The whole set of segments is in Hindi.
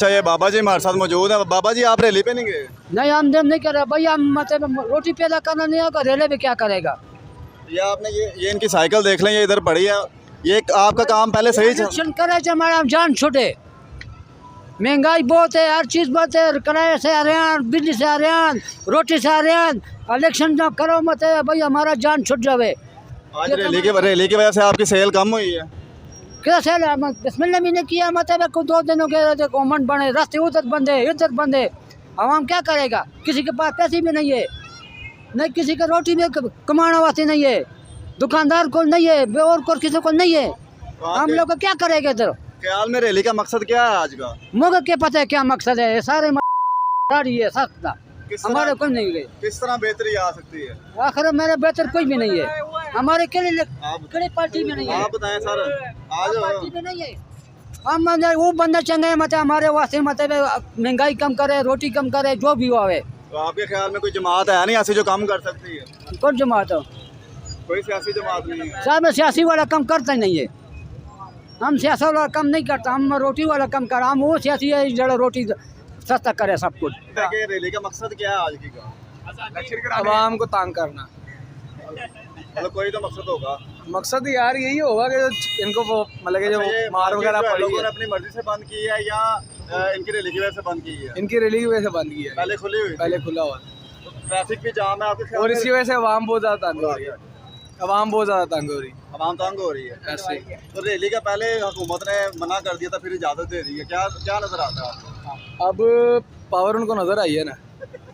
अच्छा, ये बाबा जी हमारे साथ मौजूद है। बाबा जी, आप रैली पे नहीं गए? नहीं, हम दिन नहीं कर रहे भाई, हम मतलब रोटी पैदा करना नहीं होगा, रेले भी क्या करेगा। ये आपने ये इनकी साइकिल देख लें, ये इधर पड़ी है। ये आपका काम पहले सही चल। इलेक्शन करे जो हमारा जान छूटे, महंगाई बहुत है, हर चीज़ बहुत है, किराए से आ रहे हैं, बिजली से आ रहे हैं, रोटी से आ रहे हैं। इलेक्शन ना करो मत है भाई, हमारा जान छूट जावे। आज रैली की वजह से आपकी सेल कम हुई है। कैसे बिस्मिल्लाह भी नहीं किया, मतलब को 2 दिनों के गवर्नमेंट बने, रास्ते उधर बंद है, इधर बंद है। आवाम क्या करेगा? किसी के पास पैसे भी नहीं है, नहीं किसी का रोटी में कमाने वास्ते नहीं है, दुकानदार को नहीं है, और को किसी को नहीं है। हम लोग क्या करेंगे इधर? ख्याल में रैली का मकसद क्या है आज का? मुझे क्या पता है क्या मकसद है? ये सारे गाड़ी है सस्ता, हमारे कोई नहीं है। किस तरह बेहतरी आ सकती है? आखिर मेरे बेहतर कोई भी नहीं है, हमारे के पार्टी में नहीं है, आप बताएं सर। आज पार्टी में नहीं है। हम वो बंदा चंगे मतलब हमारे वास्ते, मतलब महंगाई कम करे, रोटी कम करे, जो भी हुआ। तो आपके ख्याल में कोई जमात है नहीं ऐसी जो कम कर सकती है? कौन जमात हो? कोई सियासी जमात नहीं है। साहब सियासी वाला कम करता ही नहीं है, हम सियासी वाला कम नहीं करता, हम रोटी वाला कम कर, हम वो सियासी है जो रोटी सस्ता करे सब कुछ। रैली का मकसद क्या है आज की का? आवाम को तंग करना। मतलब कोई तो मकसद होगा। मकसद यार यही होगा कि इनको वो मतलब कि जो मार वगैरह पड़ी लोगों है, ने अपनी मर्जी से बंद की है या इनकी रैली की वजह से बंद की है? इनकी रैली की वजह से बंद की है। पहले खुली हुई, पहले खुला हुआ तो ट्रैफिक भी जाम है आपके ख्याल और में? इसी वजह से आवाम बहुत ज़्यादा तंग हो रही है। आवाम बहुत ज़्यादा तंग हो रही है आवाम तंग हो रही है ऐसे। तो रैली का पहले हुकूमत ने मना कर दिया था, फिर इजाज़त दे दी है। क्या क्या नजर आता है आपको? अब पावर उनको नज़र आई है ना,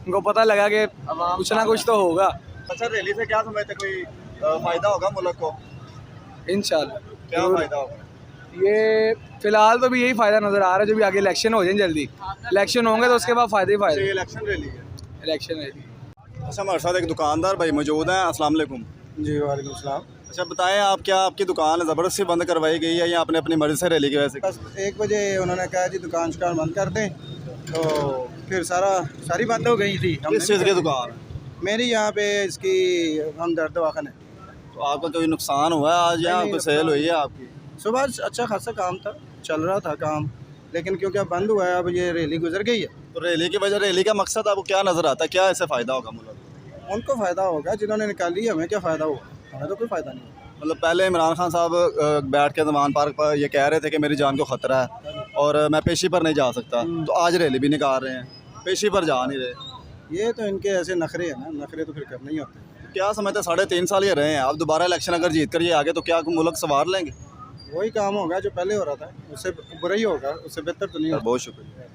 उनको पता लगा कि कुछ ना कुछ तो होगा। अच्छा, रैली से क्या समझते, कोई फायदा होगा मुल्क को? इंशाल्लाह क्या जरूर। फायदा होगा? ये फिलहाल तो भी यही फ़ायदा नज़र आ रहा है, जो भी आगे इलेक्शन हो जाए जल्दी, इलेक्शन होंगे तो उसके बाद फ़ायदे ही अच्छा, फ़ायदे। ये इलेक्शन रैली है। Election rally. अच्छा, हमारे साथ एक दुकानदार भाई मौजूद हैं। अस्सलाम वालेकुम। जी वालेकुम सलाम। अच्छा, बताएं आप, क्या आपकी दुकान ज़बरदस्ती बंद करवाई गई है या आपने अपनी मर्ज़ी से रैली की वजह से? बस 1 बजे उन्होंने कहा जी दुकान शुकान बंद कर दें, तो फिर सारी बंद हो गई थी। किस चीज़ की दुकान है? मेरी यहाँ पे इसकी हमदर्द दवाखाना है। तो आपका कोई नुकसान हुआ है आज या नहीं, कोई सेल हुई है आपकी? सुबह अच्छा खासा काम था, चल रहा था काम, लेकिन क्योंकि अब बंद हुआ है, अब ये रैली गुजर गई है। तो रैली की वजह, रैली का मकसद आपको क्या नज़र आता है? क्या इससे फ़ायदा होगा मुल्क को? उनको फ़ायदा होगा जिन्होंने निकाली, हमें क्या फ़ायदा हुआ? हमें तो कोई फ़ायदा नहीं। मतलब पहले इमरान खान साहब बैठ के जमान पार्क पर ये कह रहे थे कि मेरी जान को ख़तरा है और मैं पेशी पर नहीं जा सकता, तो आज रैली भी निकाल रहे हैं, पेशी पर जा नहीं रहे। ये तो इनके ऐसे नखरे हैं ना, नखरे तो फिर करने ही होते हैं। क्या समझते हैं, 3.5 साल ये रहे हैं, अब दोबारा इलेक्शन अगर जीत कर ये आगे तो क्या मुल्क संवार लेंगे? वही काम होगा जो पहले हो रहा था, उससे बुरा ही होगा, उससे बेहतर तो नहीं होगा। बहुत शुक्रिया।